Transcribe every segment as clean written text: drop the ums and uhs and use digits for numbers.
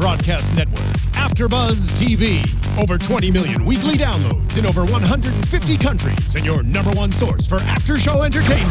broadcast network, AfterBuzz TV. Over 20 million weekly downloads in over 150 countries, and your number one source for after-show entertainment.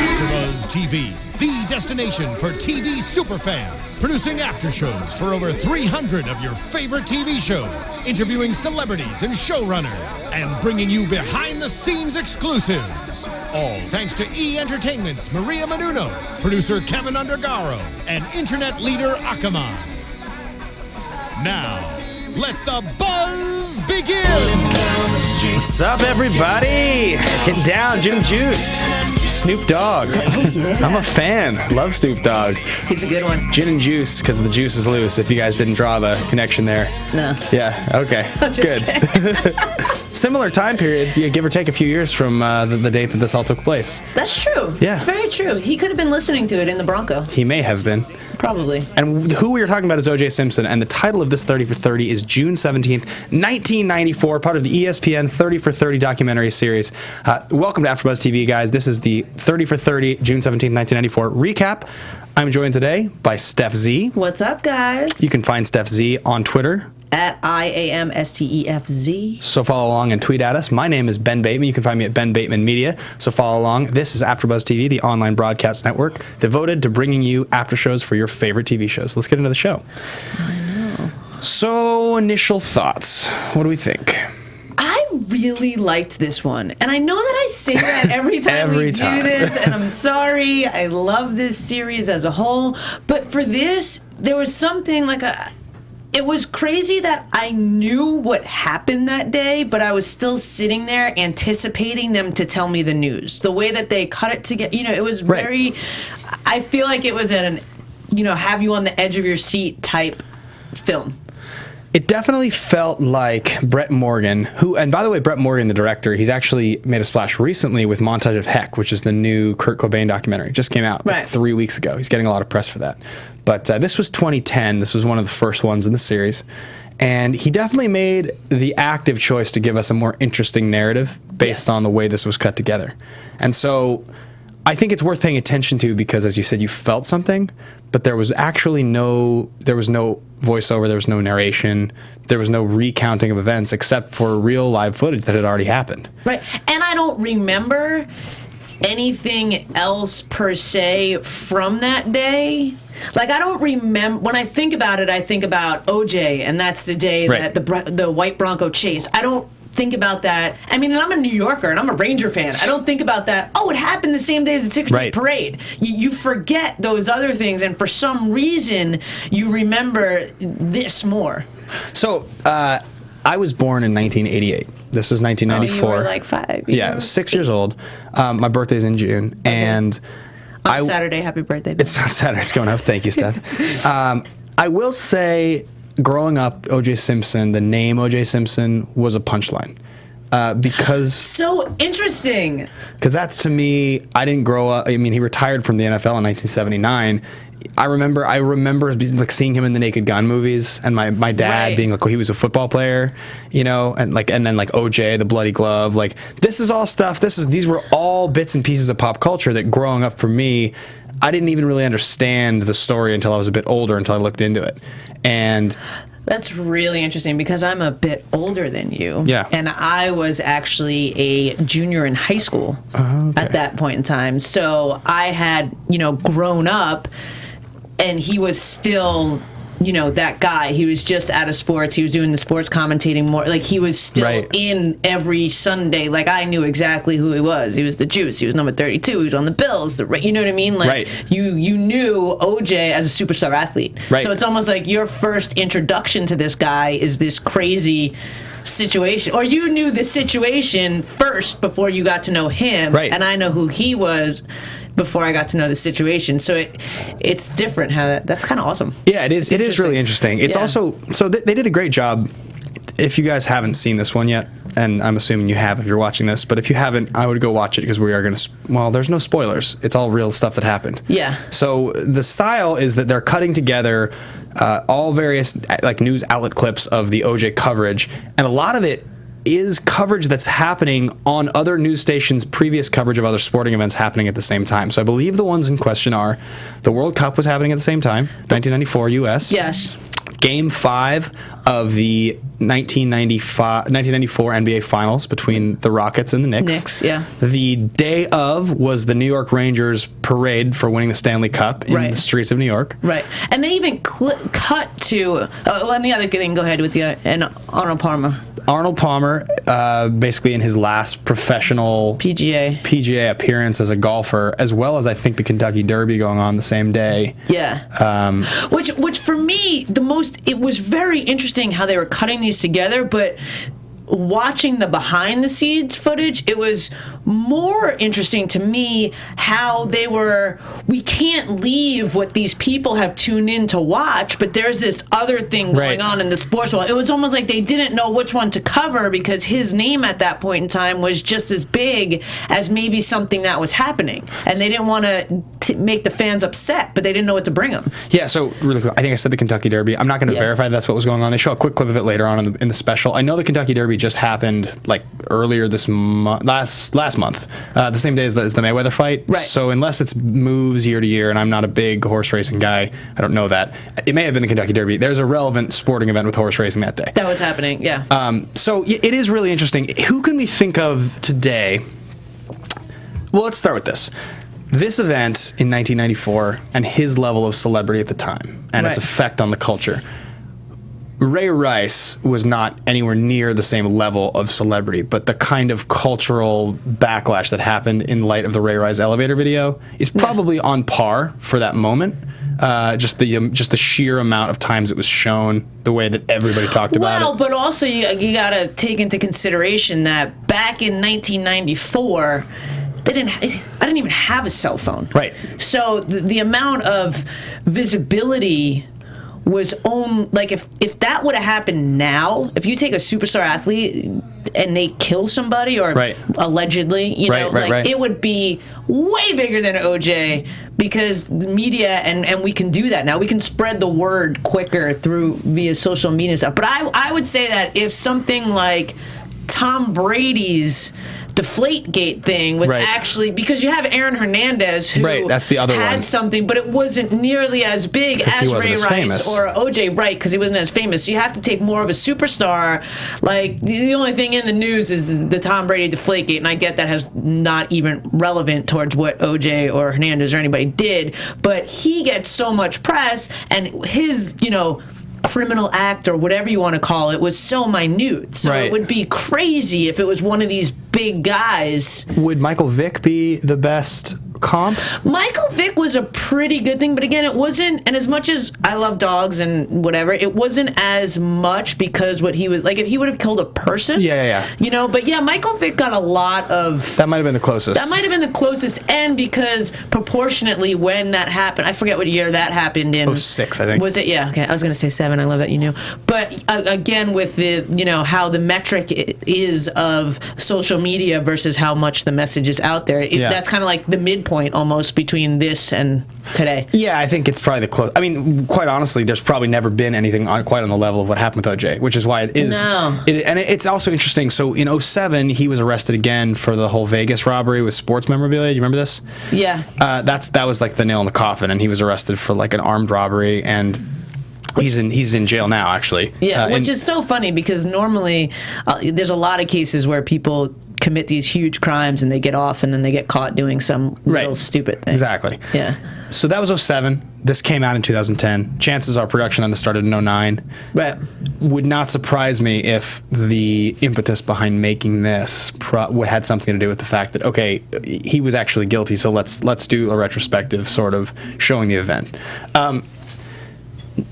AfterBuzz TV, the destination for TV superfans, producing aftershows for over 300 of your favorite TV shows, interviewing celebrities and showrunners, and bringing you behind-the-scenes exclusives. All thanks to E! Entertainment's Maria Menounos, producer Kevin Undergaro, and internet leader Akamai. Now, let the buzz begin! What's up, everybody? Getting down, Gin and Juice. Snoop Dogg. Oh, yeah. I'm a fan. Love Snoop Dogg. He's a good one. Gin and Juice, because the juice is loose, if you guys didn't draw the connection there. No. Yeah, okay. Good. Similar time period, give or take a few years from the date that this all took place. That's true. Yeah. It's very true. He could have been listening to it in the Bronco. He may have been. Probably. And who we are talking about is O.J. Simpson, and the title of this 30 for 30 is June 17th, 1994, part of the ESPN 30 for 30 documentary series. Welcome to AfterBuzz TV, guys. This is the 30 for 30, June 17th, 1994 recap. I'm joined today by Steph Z. What's up, guys? You can find Steph Z on Twitter. At IAMSTEFZ. So follow along and tweet at us. My name is Ben Bateman. You can find me at Ben Bateman Media. So follow along. This is AfterBuzz TV, the online broadcast network devoted to bringing you after shows for your favorite TV shows. Let's get into the show. I know. So, initial thoughts. What do we think? I really liked this one. And I know that I say that every time we do this, and I'm sorry. I love this series as a whole. But for this, there was something like it was crazy that I knew what happened that day, but I was still sitting there anticipating them to tell me the news. The way that they cut it together, it was very, right. I feel like it was an, have you on the edge of your seat type film. It definitely felt like Brett Morgen, and by the way, Brett Morgen, the director, he's actually made a splash recently with Montage of Heck, which is the new Kurt Cobain documentary. It just came out like 3 weeks ago. He's getting a lot of press for that. But this was 2010. This was one of the first ones in the series. And he definitely made the active choice to give us a more interesting narrative based on the way this was cut together. And so I think it's worth paying attention to because, as you said, you felt something, but there was actually no voiceover, there was no narration, there was no recounting of events except for real live footage that had already happened. Right. And I don't remember anything else per se from that day. Like, I don't remember, when I think about it, I think about OJ, and that's the day that the white Bronco chase. I don't think about that. I mean, and I'm a New Yorker and I'm a Ranger fan. I don't think about that. Oh, it happened the same day as the Ticker Tape Parade. You forget those other things, and for some reason, you remember this more. So, I was born in 1988. This was 1994. Oh, you were like 5. Yeah, I was 6 years old. My birthday's in June, and on Saturday, happy birthday. It's on Saturday. It's going up. Thank you, Steph. I will say, growing up, O.J. Simpson, the name O.J. Simpson was a punchline. Because so interesting. Because that's, to me, I didn't grow up. I mean, he retired from the NFL in 1979. I remember like seeing him in the Naked Gun movies, and my dad being like, well, he was a football player, and then like OJ, the Bloody Glove. Like, this is all stuff. These were all bits and pieces of pop culture that, growing up for me, I didn't even really understand the story until I was a bit older, until I looked into it. And that's really interesting because I'm a bit older than you. Yeah. And I was actually a junior in high school at that point in time. So I had, grown up, and he was still, that guy. He was just out of sports. He was doing the sports commentating more. Like, he was still in every Sunday. Like, I knew exactly who he was. He was the Juice. He was number 32. He was on the Bills. You know what I mean? Like, you knew OJ as a superstar athlete. Right. So it's almost like your first introduction to this guy is this crazy situation. Or you knew the situation first before you got to know him. Right. And I know who he was before I got to know the situation. So it's different how that's kind of awesome. Yeah, it is. It is really interesting. It's also, so they did a great job. If you guys haven't seen this one yet, and I'm assuming you have if you're watching this, but if you haven't, I would go watch it because we are going to, there's no spoilers. It's all real stuff that happened. Yeah. So the style is that they're cutting together all various like news outlet clips of the OJ coverage, and a lot of it is coverage that's happening on other news stations' previous coverage of other sporting events happening at the same time. So I believe the ones in question are the World Cup was happening at the same time, 1994 U.S. Yes. Game 5 of the 1994 NBA Finals between the Rockets and the Knicks. Knicks, yeah. The day of was the New York Rangers parade for winning the Stanley Cup in the streets of New York. Right. And they even cut to... and the other thing, go ahead with the... and Arnold Palmer. Arnold Palmer, basically in his last professional PGA appearance as a golfer, as well as I think the Kentucky Derby going on the same day. Yeah. Which for me, it was very interesting how they were cutting these together, but watching the behind the scenes footage, it was more interesting to me how we can't leave what these people have tuned in to watch, but there's this other thing going on in the sports world. It was almost like they didn't know which one to cover because his name at that point in time was just as big as maybe something that was happening, and they didn't want to make the fans upset, but they didn't know what to bring them. Yeah, so really quick, I think I said the Kentucky Derby. I'm not going to verify that's what was going on. They show a quick clip of it later on in the special. I know the Kentucky Derby just happened like earlier this month, last month, the same day as the Mayweather fight. Right. So unless it moves year to year, and I'm not a big horse racing guy, I don't know that. It may have been the Kentucky Derby. There's a relevant sporting event with horse racing that day. That was happening, yeah. So it is really interesting. Who can we think of today? Well, let's start with this. This event in 1994 and his level of celebrity at the time and its effect on the culture. Ray Rice was not anywhere near the same level of celebrity, but the kind of cultural backlash that happened in light of the Ray Rice elevator video is probably on par for that moment. Just the sheer amount of times it was shown, the way that everybody talked about it. Well, but also you got to take into consideration that back in 1994. I didn't even have a cell phone. Right. So the amount of visibility was if that would have happened now, if you take a superstar athlete and they kill somebody or allegedly, it would be way bigger than OJ because the media and we can do that now. We can spread the word quicker via social media stuff. But I would say that if something like Tom Brady's Deflategate thing was actually because you have Aaron Hernandez who that's the other had one. something, but it wasn't nearly as big as Ray Rice or OJ, because he wasn't as famous. So you have to take more of a superstar. Like the only thing in the news is the Tom Brady Deflategate, and I get that has not even relevant towards what OJ or Hernandez or anybody did, but he gets so much press, and his criminal act or whatever you want to call it was so minute. So it would be crazy if it was one of these big guys. Would Michael Vick be the best comp? Michael Vick was a pretty good thing, but again, it wasn't, and as much as I love dogs and whatever, it wasn't as much because what he was, like if he would have killed a person. But yeah, Michael Vick got a lot of... That might have been the closest. That might have been the closest, and because proportionately when that happened, I forget what year that happened in. 06, I think. Was it? Yeah, okay. I was going to say 7. I love that you knew. But again, with the, how the metric is of social media versus how much the message is out there, that's kind of like the midpoint almost between this and today. Yeah, I think it's probably the close. I mean, quite honestly, there's probably never been anything quite on the level of what happened with OJ, which is why it is. No. And it's also interesting. So in 07, he was arrested again for the whole Vegas robbery with sports memorabilia. Do you remember this? Yeah. That was like the nail in the coffin, and he was arrested for like an armed robbery, and he's in jail now, actually. Yeah, which is so funny because normally there's a lot of cases where people commit these huge crimes and they get off and then they get caught doing some real stupid thing. Exactly. Yeah. So that was 07. This came out in 2010. Chances are production on this started in 09. Right. Would not surprise me if the impetus behind making this had something to do with the fact that, okay, he was actually guilty, so let's do a retrospective sort of showing the event.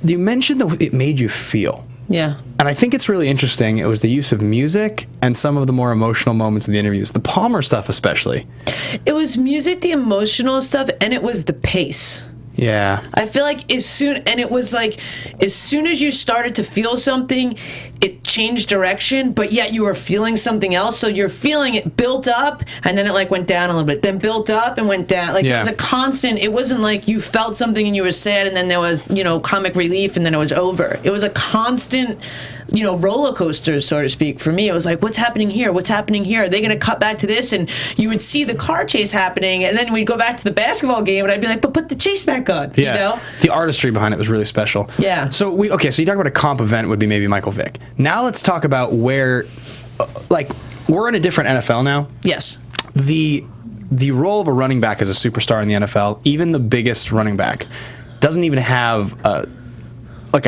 You mentioned that it made you feel. Yeah. And I think it's really interesting. It was the use of music and some of the more emotional moments in the interviews. The Palmer stuff especially. It was music, the emotional stuff, and it was the pace. Yeah. I feel like as soon as you started to feel something, it changed direction, but yet you were feeling something else. So you're feeling it built up, and then it like went down a little bit, then built up and went down. Like it was a constant. It wasn't like you felt something and you were sad, and then there was comic relief, and then it was over. It was a constant, roller coaster, so to speak. For me, it was like, what's happening here? What's happening here? Are they going to cut back to this? And you would see the car chase happening, and then we'd go back to the basketball game, and I'd be like, but put the chase back on. Yeah. The artistry behind it was really special. Yeah. So you talk about a comp event would be maybe Michael Vick. Now let's talk about where, we're in a different NFL now. Yes. The role of a running back as a superstar in the NFL, even the biggest running back, doesn't even have a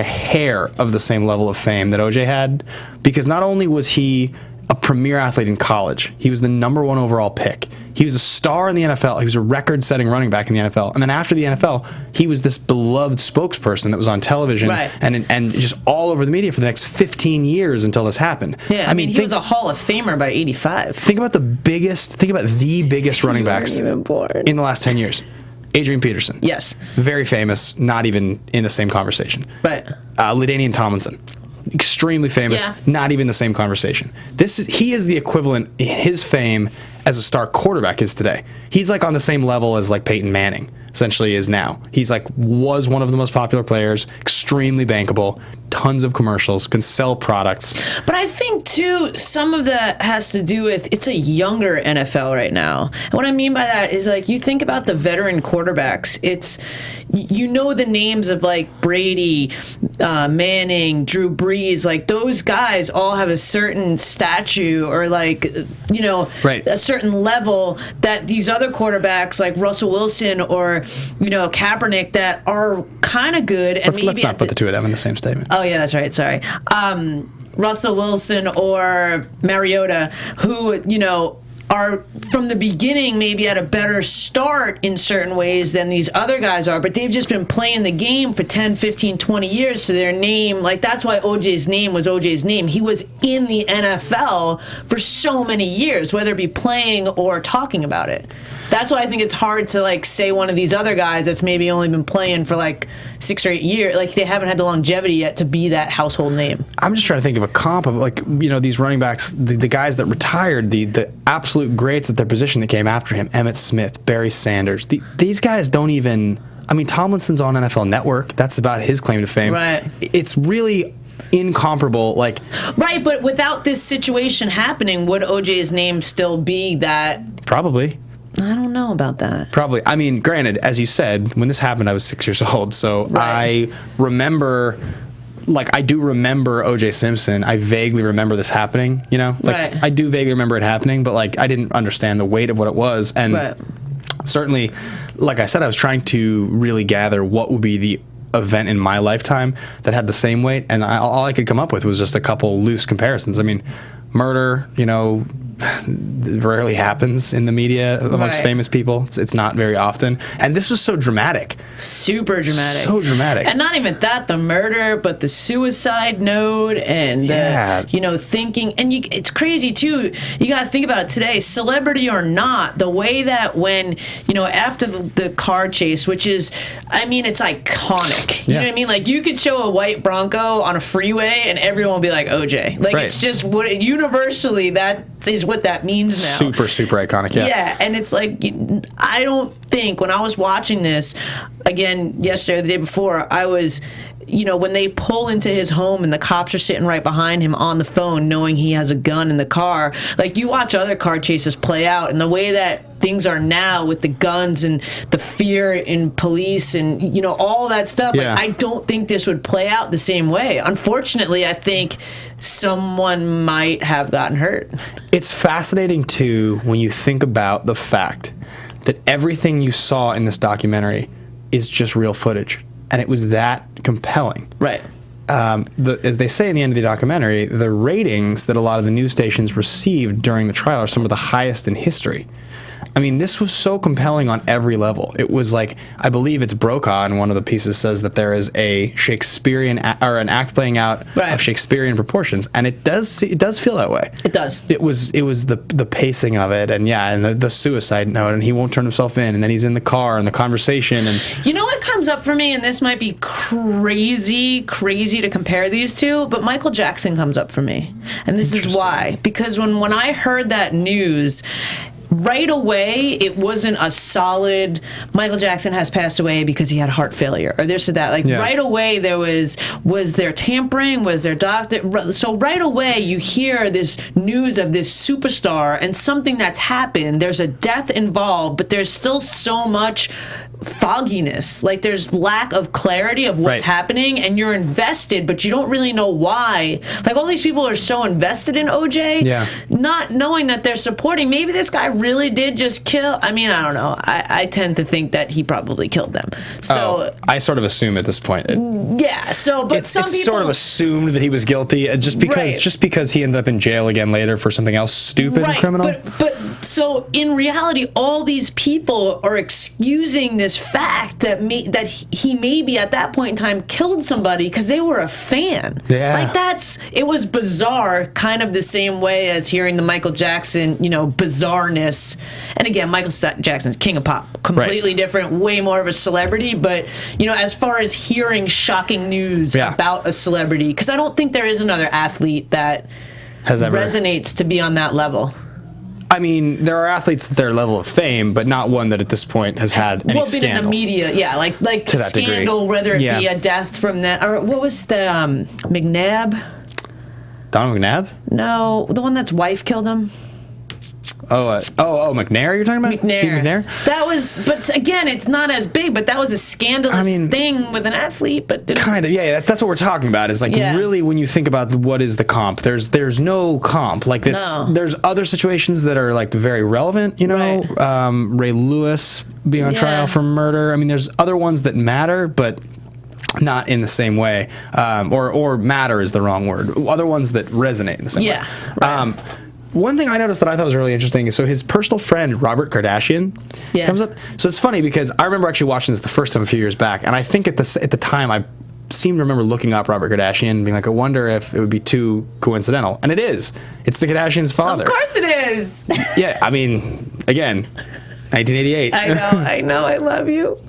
hair of the same level of fame that OJ had, because not only was he a premier athlete in college, he was the number 1 overall pick. He was a star in the NFL. He was a record-setting running back in the NFL. And then after the NFL, he was this beloved spokesperson that was on television and just all over the media for the next 15 years until this happened. Yeah, I mean, he was a Hall of Famer by 85. Think about the biggest running backs in the last 10 years. Adrian Peterson. Yes. Very famous, not even in the same conversation. Right. LaDainian Tomlinson. Extremely famous, not even the same conversation. He is the equivalent in his fame as a star quarterback is today. He's like on the same level as like Peyton Manning essentially is now. He's was one of the most popular players, extremely bankable, tons of commercials, can sell products. But I think too, some of that has to do with it's a younger NFL right now. And what I mean by that is you think about the veteran quarterbacks. It's the names of Brady, Manning, Drew Brees. Those guys all have a certain statue or a certain level that these other quarterbacks like Russell Wilson or Kaepernick that are kind of good. And let's not put the two of them in the same statement. Oh yeah, that's right. Sorry. Russell Wilson or Mariota, who are from the beginning maybe at a better start in certain ways than these other guys are, but they've just been playing the game for 10, 15, 20 years, so their name, that's why OJ's name was OJ's name. He was in the NFL for so many years, whether it be playing or talking about it. That's why I think it's hard to say one of these other guys that's maybe only been playing for 6 or 8 years. They haven't had the longevity yet to be that household name. I'm just trying to think of a comp of these running backs, the guys that retired, the absolute greats at their position that came after him, Emmitt Smith, Barry Sanders. These guys don't even. I mean, Tomlinson's on NFL Network. That's about his claim to fame. Right. It's really incomparable. Right, but without this situation happening, would OJ's name still be that? Probably. I don't know about that. Probably. I mean, granted, as you said, when this happened, I was 6 years old, so I remember. I do remember O.J. Simpson. I vaguely remember this happening, I do vaguely remember it happening, but I didn't understand the weight of what it was. And certainly, like I said, I was trying to really gather what would be the event in my lifetime that had the same weight, and all I could come up with was just a couple loose comparisons. I mean, murder, rarely happens in the media amongst famous people. It's not very often. And this was so dramatic. Super dramatic. So dramatic. And not even that, the murder, but the suicide note and the, thinking. And it's crazy, too. You got to think about it today. Celebrity or not, the way that when, after the car chase, which is, it's iconic. You know what I mean? You could show a white Bronco on a freeway and everyone will be like, OJ. It's just universally that is what that means now. Super, super iconic, yeah. Yeah, and it's I don't think, when I was watching this, again, yesterday or the day before, I was, when they pull into his home and the cops are sitting right behind him on the phone knowing he has a gun in the car, you watch other car chases play out, and the way that things are now with the guns and the fear in police and, all that stuff, I don't think this would play out the same way. Unfortunately, I think someone might have gotten hurt. It's fascinating, too, when you think about the fact that everything you saw in this documentary is just real footage. And it was that compelling. Right. As they say in the end of the documentary, the ratings that a lot of the news stations received during the trial are some of the highest in history. I mean, this was so compelling on every level. It was like, I believe it's Brokaw, and one of the pieces says that there is a Shakespearean or an act playing out of Shakespearean proportions, and it does feel that way. It does. It was the pacing of it, and the suicide note, and he won't turn himself in, and then he's in the car and the conversation, and you know what comes up for me, and this might be crazy to compare these two, but Michael Jackson comes up for me, and this is why. Because when I heard that news, right away, it wasn't a solid Michael Jackson has passed away because he had heart failure or this or that. Right away, there was there tampering? Was there doctor? So right away, you hear this news of this superstar and something that's happened. There's a death involved, but there's still so much fogginess. Like, there's lack of clarity of what's happening, and you're invested, but you don't really know why. Like, all these people are so invested in OJ, not knowing that they're supporting. Maybe this guy really did just kill. I mean, I don't know. I tend to think that he probably killed them. So I sort of assume at this point. So, but some people sort of assumed that he was guilty just because he ended up in jail again later for something else stupid and criminal. But so in reality, all these people are excusing this fact that he maybe at that point in time killed somebody because they were a fan. It was bizarre, kind of the same way as hearing the Michael Jackson, bizarreness. And again, Michael Jackson's king of pop, completely different, way more of a celebrity. But as far as hearing shocking news about a celebrity, because I don't think there is another athlete that resonates to be on that level. I mean, there are athletes at their level of fame, but not one that at this point has had any scandal. Been in the media, like to that scandal, degree. Whether it be a death from that, or what was the McNabb? Donald McNabb? No, the one that's wife killed him. McNair you're talking about? Steve McNair? That was, but again, it's not as big, but that was a scandalous thing with an athlete. But kind of, that's what we're talking about. Is really when you think about what is the comp, there's no comp. Like there's other situations that are like very relevant. Ray Lewis being on trial for murder. I mean, there's other ones that matter, but not in the same way. Or matter is the wrong word. Other ones that resonate in the same way. One thing I noticed that I thought was really interesting is his personal friend, Robert Kardashian, comes up. So it's funny because I remember actually watching this the first time a few years back, and I think at the time I seem to remember looking up Robert Kardashian and being like, I wonder if it would be too coincidental. And it is. It's the Kardashians' father. Of course it is. I mean, again, 1988. I know. I love you.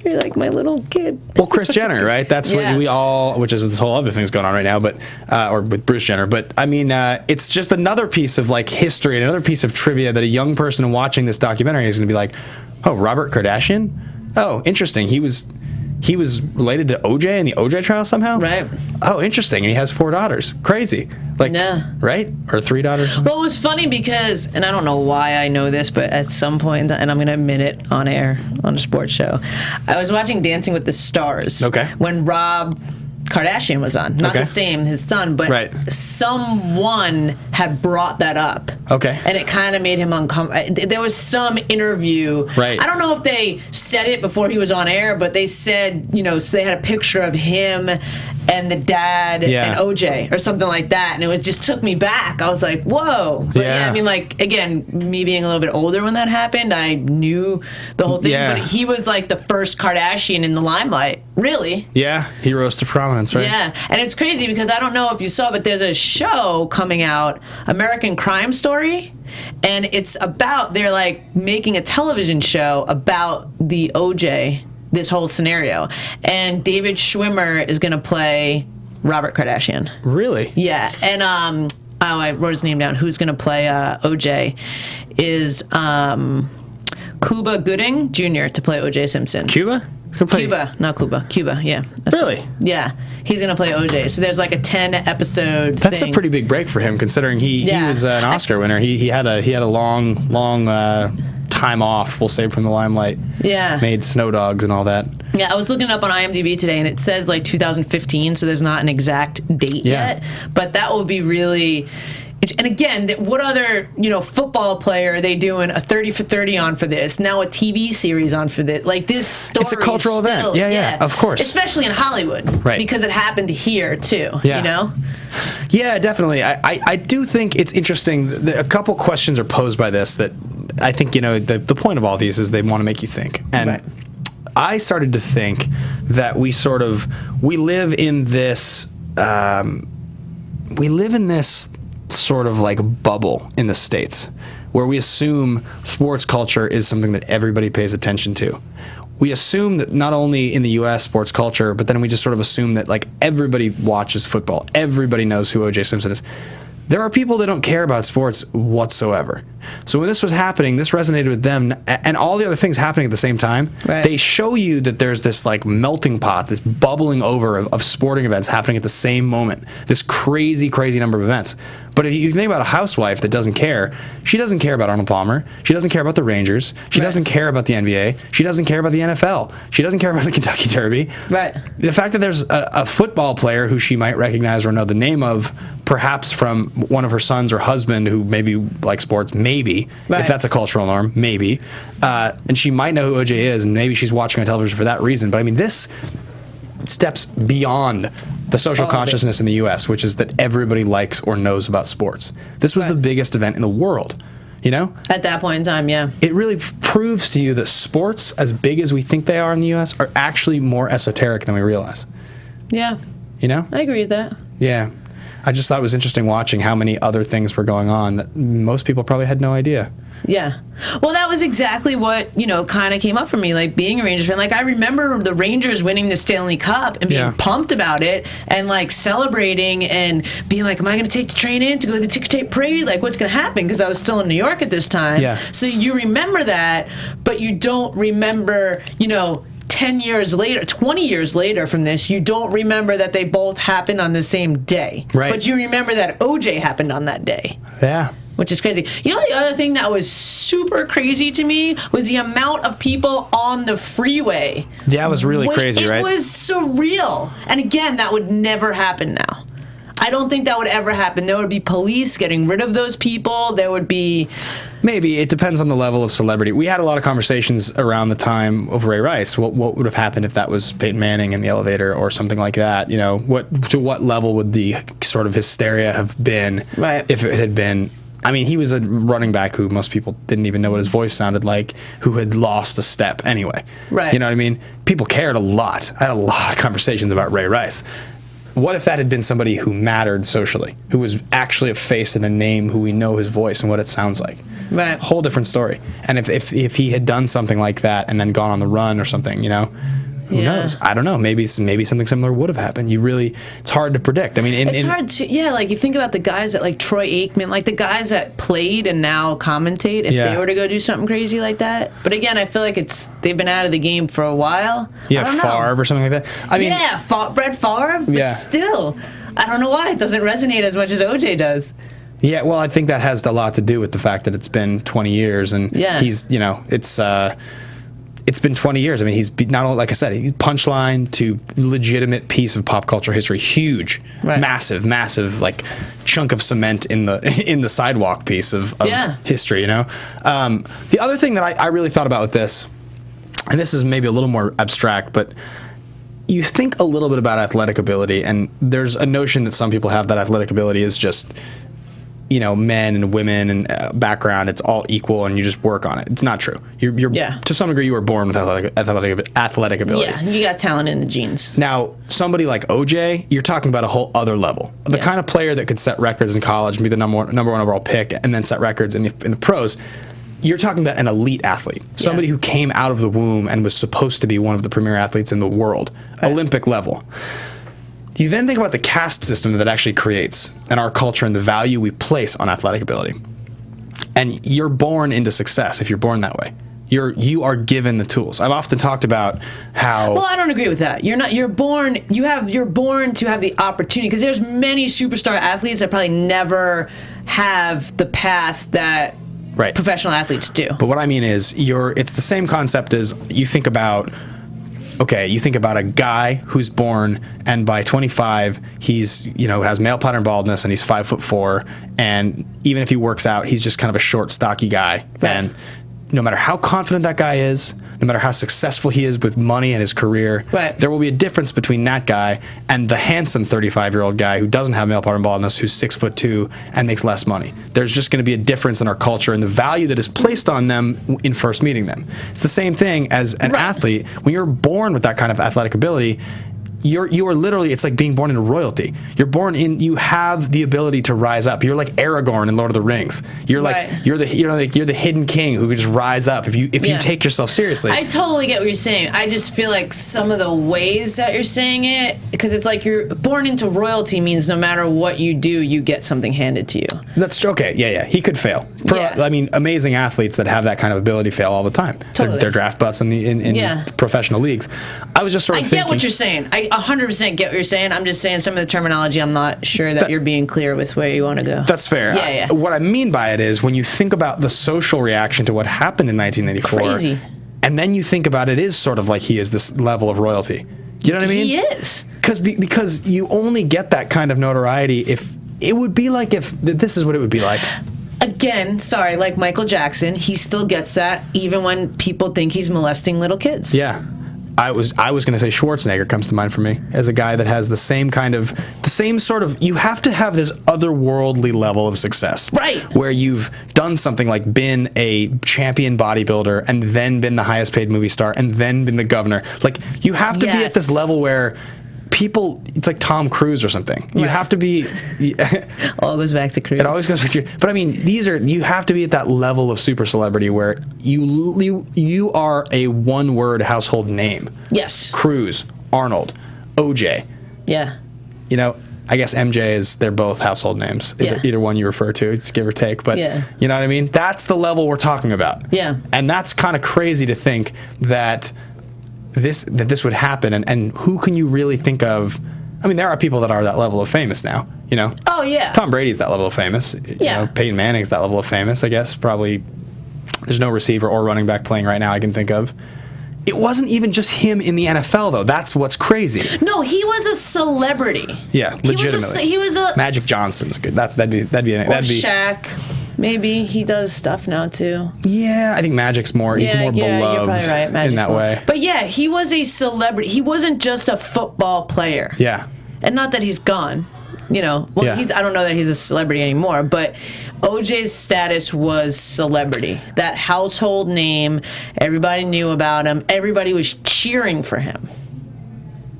You're like my little kid. Well, Kris Jenner, right? That's what we all, which is this whole other thing's going on right now, but or with Bruce Jenner. But I mean, it's just another piece of like history and another piece of trivia that a young person watching this documentary is going to be like, oh, Robert Kardashian? Oh, interesting. He was related to OJ in the OJ trial somehow? Right. Oh, interesting. And he has 4 daughters. Crazy. Right? Or 3 daughters? Well, it was funny because, and I don't know why I know this, but at some point, and I'm going to admit it on air on a sports show, I was watching Dancing with the Stars. Okay. When Rob Kardashian was on. Not the same, his son, but someone had brought that up. Okay. And it kind of made him uncomfortable. There was some interview. Right. I don't know if they said it before he was on air, but they said, so they had a picture of him and the dad and OJ or something like that. And it just took me back. I was like, whoa. But I mean, like, again, me being a little bit older when that happened, I knew the whole thing. Yeah. But he was like the first Kardashian in the limelight. Really? Yeah. He rose to prominence, right? Yeah. And it's crazy because I don't know if you saw, but there's a show coming out, American Crime Story. And it's about, they're like making a television show about the OJ, this whole scenario. And David Schwimmer is going to play Robert Kardashian. Really? Yeah. And I wrote his name down. Who's going to play OJ is Cuba Gooding Jr. to play OJ Simpson. Cuba? Cuba, not Cuba. Cuba, yeah. Really? Cool. Yeah. He's going to play OJ. So there's like a 10-episode That's a pretty big break for him, considering he was an Oscar winner. He had a long time off, we'll say, from the limelight. Yeah. Made Snow Dogs and all that. Yeah, I was looking up on IMDb today, and it says like 2015, so there's not an exact date yet. But that will be really... And again, what other football player are they doing a 30 for 30 on for this? Now a TV series on for this? Like, this story. It's a cultural event. Yeah, of course. Especially in Hollywood, right? Because it happened here too. Yeah. Yeah, definitely. I do think it's interesting. A couple questions are posed by this that I think, the point of all these is they want to make you think. And right. I started to think that we live in this sort of like bubble in the States where we assume sports culture is something that everybody pays attention to. We assume that not only in the U.S. sports culture, but then we just sort of assume that like everybody watches football. Everybody knows who O.J. Simpson is. There are people that don't care about sports whatsoever. So when this was happening, this resonated with them, and all the other things happening at the same time. Right. They show you that there's this like melting pot, this bubbling over of sporting events happening at the same moment. This crazy, crazy number of events. But if you think about a housewife that doesn't care, she doesn't care about Arnold Palmer. She doesn't care about the Rangers. She doesn't care about the NBA. She doesn't care about the NFL. She doesn't care about the Kentucky Derby. Right. The fact that there's a football player who she might recognize or know the name of, perhaps from one of her sons or husband who maybe likes sports, maybe, if that's a cultural norm, maybe. And she might know who OJ is, and maybe she's watching on television for that reason. But I mean, this steps beyond the social consciousness in the U.S., which is that everybody likes or knows about sports. This was the biggest event in the world, At that point in time, yeah. It really proves to you that sports, as big as we think they are in the U.S., are actually more esoteric than we realize. Yeah. I agree with that. Yeah. I just thought it was interesting watching how many other things were going on that most people probably had no idea. Yeah. Well, that was exactly what, kind of came up for me, like being a Rangers fan. Like, I remember the Rangers winning the Stanley Cup and being pumped about it and, like, celebrating and being like, am I going to take the train in to go to the ticker tape parade? Like, what's going to happen? Because I was still in New York at this time. Yeah. So you remember that, but you don't remember, 10 years later, 20 years later from this, you don't remember that they both happened on the same day. Right. But you remember that OJ happened on that day. Yeah. Which is crazy. The other thing that was super crazy to me was the amount of people on the freeway. Yeah, it was really crazy, right? It was surreal. And again, that would never happen now. I don't think that would ever happen. There would be police getting rid of those people. There would be... Maybe. It depends on the level of celebrity. We had a lot of conversations around the time of Ray Rice. What would have happened if that was Peyton Manning in the elevator or something like that? To what level would the sort of hysteria have been if it had been... I mean, he was a running back who most people didn't even know what his voice sounded like, who had lost a step anyway. Right. You know what I mean? People cared a lot. I had a lot of conversations about Ray Rice. What if that had been somebody who mattered socially, who was actually a face and a name, who we know his voice and what it sounds like? Right. Whole different story. And if he had done something like that and then gone on the run or something, who knows? I don't know. Maybe something similar would have happened. It's hard to predict. I mean, it's hard to, like you think about the guys that like Troy Aikman, like the guys that played and now commentate, if they were to go do something crazy like that. But again, I feel like they've been out of the game for a while. Yeah, Favre or something like that. I mean, Brett Favre, but still, I don't know why it doesn't resonate as much as OJ does. Yeah, well, I think that has a lot to do with the fact that it's been 20 years and he's, it's been 20 years. I mean, he's not only, like I said, he's punchline to legitimate piece of pop culture history. Huge, massive, like chunk of cement in the sidewalk piece of history. The other thing that I really thought about with this, and this is maybe a little more abstract, but you think a little bit about athletic ability, and there's a notion that some people have that athletic ability is just, men and women and background, it's all equal and you just work on it. It's not true. You're to some degree, you were born with athletic ability. Yeah, you got talent in the genes. Now, somebody like OJ, you're talking about a whole other level. The kind of player that could set records in college and be the number one overall pick and then set records in the pros. You're talking about an elite athlete, somebody who came out of the womb and was supposed to be one of the premier athletes in the world, Olympic level. You then think about the caste system that actually creates and our culture and the value we place on athletic ability. And you're born into success if you're born that way. You are given the tools. I've often talked about how... Well, I don't agree with that. You're born to have the opportunity, because there's many superstar athletes that probably never have the path that professional athletes do. But what I mean is it's the same concept as you think about a guy who's born and by 25 he's has male pattern baldness and he's 5'4", and even if he works out, he's just kind of a short, stocky guy. And no matter how confident that guy is, no matter how successful he is with money and his career, there will be a difference between that guy and the handsome 35-year-old guy who doesn't have male pattern baldness, who's 6'2" and makes less money. There's just going to be a difference in our culture and the value that is placed on them in first meeting them. It's the same thing as an athlete. When you're born with that kind of athletic ability, you are literally, it's like being born into royalty. You're born in, you have the ability to rise up. You're like Aragorn in Lord of the Rings. You're like, you're the hidden king who can just rise up if you take yourself seriously. I totally get what you're saying. I just feel like some of the ways that you're saying it, because it's like you're born into royalty means no matter what you do, you get something handed to you. That's okay. Yeah. He could fail. I mean, amazing athletes that have that kind of ability fail all the time. Totally. They're draft butts in professional leagues. I was just sort of thinking. I get what you're saying. I 100% get what you're saying. I'm just saying some of the terminology, I'm not sure that you're being clear with where you want to go. That's fair. Yeah. What I mean by it is when you think about the social reaction to what happened in 1984, crazy. And then you think about it is sort of like he is this level of royalty. You know what I mean? He is. Because you only get that kind of notoriety if it would be like if this is what it would be like. Again, sorry, like Michael Jackson, he still gets that even when people think he's molesting little kids. Yeah. I was going to say Schwarzenegger comes to mind for me as a guy that has the same sort of, you have to have this otherworldly level of success. Right. Where you've done something like been a champion bodybuilder and then been the highest paid movie star and then been the governor. Like, you have to be at this level where people, it's like Tom Cruise or something. You have to be. All goes back to Cruise. It always goes back to. But I mean, you have to be at that level of super celebrity where you are a one-word household name. Yes. Cruise, Arnold, OJ. Yeah. You know, I guess MJ they're both household names. Either one you refer to, it's give or take. But you know what I mean? That's the level we're talking about. Yeah. And that's kind of crazy to think that this would happen, and who can you really think of? I mean, there are people that are that level of famous now, you know? Oh, yeah. Tom Brady's that level of famous. You know, Peyton Manning's that level of famous, I guess. Probably there's no receiver or running back playing right now I can think of. It wasn't even just him in the NFL, though. That's what's crazy. No, he was a celebrity. Yeah, legitimately. He was a Magic Johnson's good. That'd be Shaq. Maybe he does stuff now too. Yeah, I think Magic's more. He's more beloved you're probably right. Magic's in that way. But yeah, he was a celebrity. He wasn't just a football player. Yeah. And not that he's gone. You know, I don't know that he's a celebrity anymore, but OJ's status was celebrity. That household name, everybody knew about him. Everybody was cheering for him.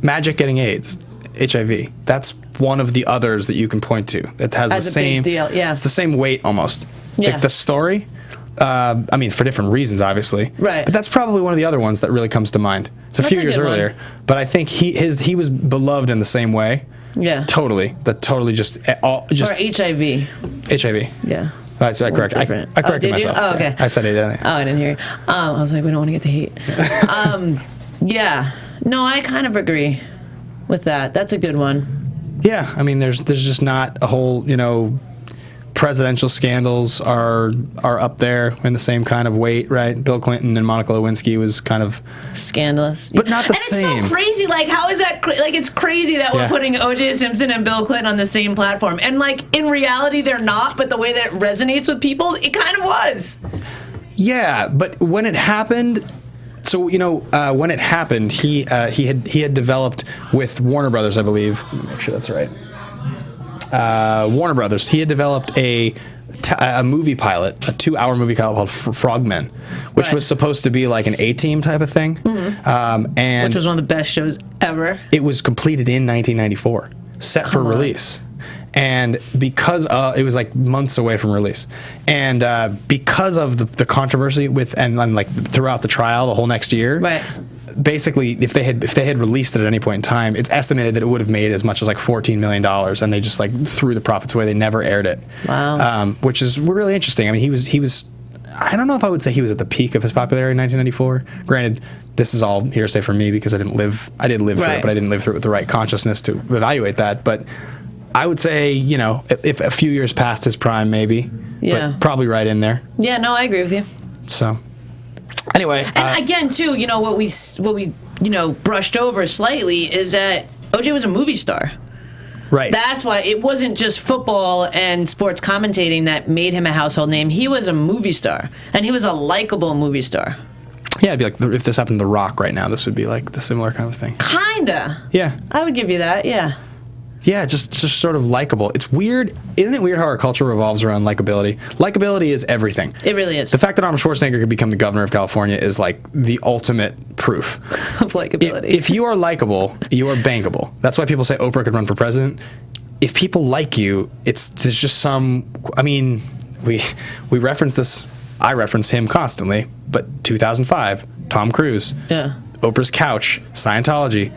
Magic getting AIDS, HIV. That's one of the others that you can point to. It has the same big deal. Yeah. It's the same weight almost. Yeah. Like the story. I mean, for different reasons, obviously. Right. But that's probably one of the other ones that really comes to mind. It's a few years earlier, but I think he was beloved in the same way. Yeah. Totally. Just or HIV. HIV. Yeah. I corrected myself. Oh, okay. I said it, didn't I? Oh, I didn't hear you. I was like, we don't want to get the hate. Yeah. No, I kind of agree with that. That's a good one. Yeah. I mean, there's just not a whole, you know, presidential scandals are up there in the same kind of weight, right? Bill Clinton and Monica Lewinsky was kind of scandalous, but not the same. And it's so crazy. Like, how is that? Like, it's crazy that we're putting O.J. Simpson and Bill Clinton on the same platform, and like in reality, they're not. But the way that it resonates with people, it kind of was. Yeah, but when it happened. So, you know, when it happened, he had developed with Warner Brothers, I believe. Let me make sure that's right. Warner Brothers. He had developed a movie pilot, a 2-hour movie pilot called Frogmen, which was supposed to be like an A-Team type of thing. Mm-hmm. And which was one of the best shows ever. It was completed in 1994, set for release. And because it was like months away from release, and because of the controversy with and like throughout the trial, the whole next year, basically, if they had released it at any point in time, it's estimated that it would have made as much as like $14 million, and they just like threw the profits away. They never aired it. Wow. Which is really interesting. I mean, he was. I don't know if I would say he was at the peak of his popularity in 1994. Granted, this is all hearsay for me because I did live through it, but I didn't live through it with the right consciousness to evaluate that. But I would say, you know, if a few years past his prime, maybe. Yeah. But probably right in there. Yeah, no, I agree with you. So, anyway. And again, too, you know, what we brushed over slightly is that OJ was a movie star. Right. That's why it wasn't just football and sports commentating that made him a household name. He was a movie star, and he was a likable movie star. Yeah, it'd be like if this happened to The Rock right now, this would be like the similar kind of thing. Kinda. Yeah. I would give you that, yeah. Yeah, just sort of likable. It's weird. Isn't it weird how our culture revolves around likability? Likability is everything. It really is. The fact that Arnold Schwarzenegger could become the governor of California is like the ultimate proof of likability. If you are likable, you are bankable. That's why people say Oprah could run for president. If people like you, there's just some. I mean, we reference this. I reference him constantly. But 2005, Tom Cruise, Oprah's Couch, Scientology.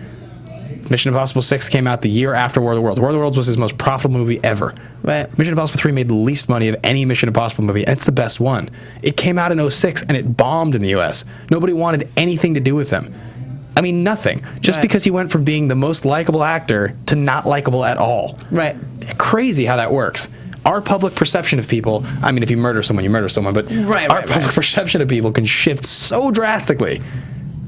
Mission Impossible 6 came out the year after War of the Worlds. War of the Worlds was his most profitable movie ever. Right. Mission Impossible 3 made the least money of any Mission Impossible movie, and it's the best one. It came out in 2006, and it bombed in the U.S. Nobody wanted anything to do with him. I mean, nothing. Just because he went from being the most likable actor to not likable at all. Right. Crazy how that works. Our public perception of people, I mean, if you murder someone, you murder someone, but our public perception of people can shift so drastically.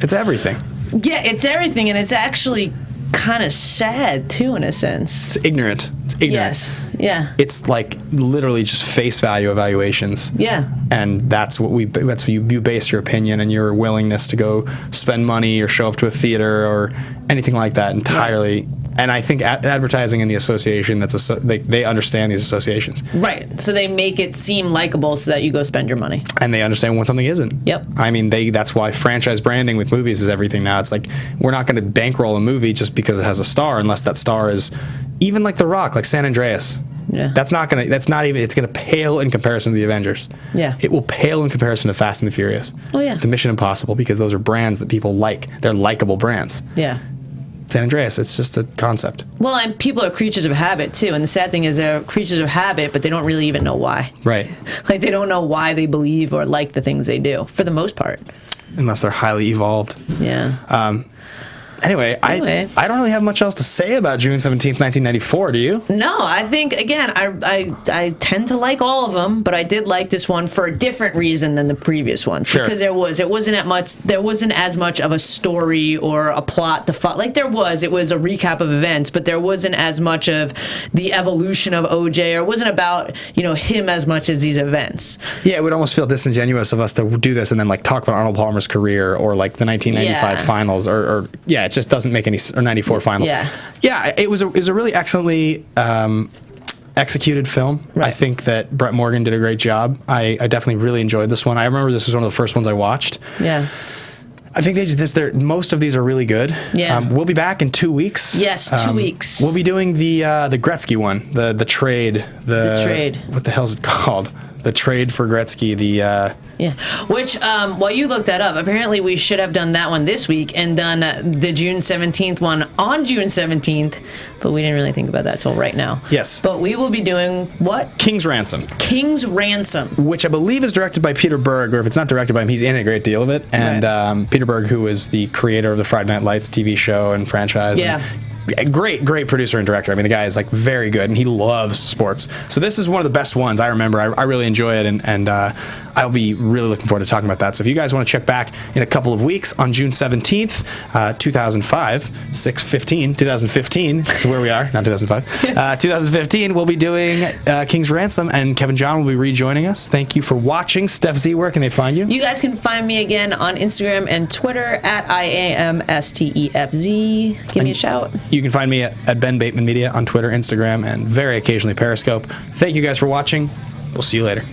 It's everything. Yeah, it's everything, and it's actually kind of sad too, in a sense. It's ignorant. It's ignorant. Yes. Yeah. It's like literally just face value evaluations. Yeah. And that's you base your opinion and your willingness to go spend money or show up to a theater or anything like that entirely. Right. And I think advertising and the association they understand these associations. Right. So they make it seem likable so that you go spend your money. And they understand when something isn't. Yep. I mean, that's why franchise branding with movies is everything now. It's like we're not going to bankroll a movie just because it has a star unless that star is even like The Rock, like San Andreas. Yeah. It's going to pale in comparison to the Avengers. Yeah. It will pale in comparison to Fast and the Furious. Oh, yeah. To Mission Impossible, because those are brands that people like. They're likable brands. Yeah. San Andreas, it's just a concept. Well, and people are creatures of habit, too. And the sad thing is they're creatures of habit, but they don't really even know why. Right. Like, they don't know why they believe or like the things they do, for the most part. Unless they're highly evolved. Yeah. Anyway, I don't really have much else to say about June 17th, 1994, do you? No, I think, again, I tend to like all of them, but I did like this one for a different reason than the previous ones. Sure. Because there wasn't as much of a story or a plot to follow. Like, it was a recap of events, but there wasn't as much of the evolution of OJ, or it wasn't about, him as much as these events. Yeah, it would almost feel disingenuous of us to do this and then, like, talk about Arnold Palmer's career or, like, the 1995 finals or it just doesn't make any, or 94 finals. Yeah, it was a really excellently executed film. Right. I think that Brett Morgen did a great job. I definitely really enjoyed this one. I remember this was one of the first ones I watched. Yeah. I think most of these are really good. Yeah. We'll be back in 2 weeks. Yes, 2 weeks. We'll be doing the Gretzky one, the trade. The trade. What the hell is it called? The trade for Gretzky, which, while you looked that up, apparently we should have done that one this week and done the June 17th one on June 17th, but we didn't really think about that till right now. Yes. But we will be doing what? King's Ransom. King's Ransom. Which I believe is directed by Peter Berg, or if it's not directed by him, he's in a great deal of it. And Peter Berg, who is the creator of the Friday Night Lights TV show and franchise. Yeah. Great producer and director. I mean, the guy is like very good, and he loves sports. So this is one of the best ones I remember. I really enjoy it, and I'll be really looking forward to talking about that. So if you guys want to check back in a couple of weeks on June 17th, 2015, that's where we are, not 2005. 2015, we'll be doing King's Ransom, and Kevin John will be rejoining us. Thank you for watching. Steph Z, where can they find you? You guys can find me again on Instagram and Twitter at IAMSTEFZ. Give me a shout. You can find me at Ben Bateman Media on Twitter, Instagram, and very occasionally Periscope. Thank you guys for watching. We'll see you later.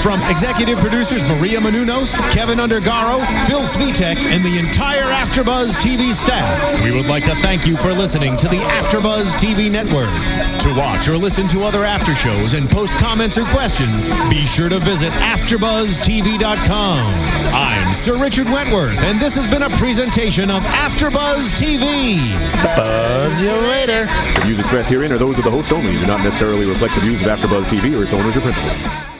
From executive producers Maria Menounos, Kevin Undergaro, Phil Svitek, and the entire AfterBuzz TV staff, we would like to thank you for listening to the AfterBuzz TV network. To watch or listen to other after shows and post comments or questions, be sure to visit AfterBuzzTV.com. I'm Sir Richard Wentworth, and this has been a presentation of AfterBuzz TV. Buzz you later. The views expressed herein are those of the host only and do not necessarily reflect the views of AfterBuzz TV or its owners or principals.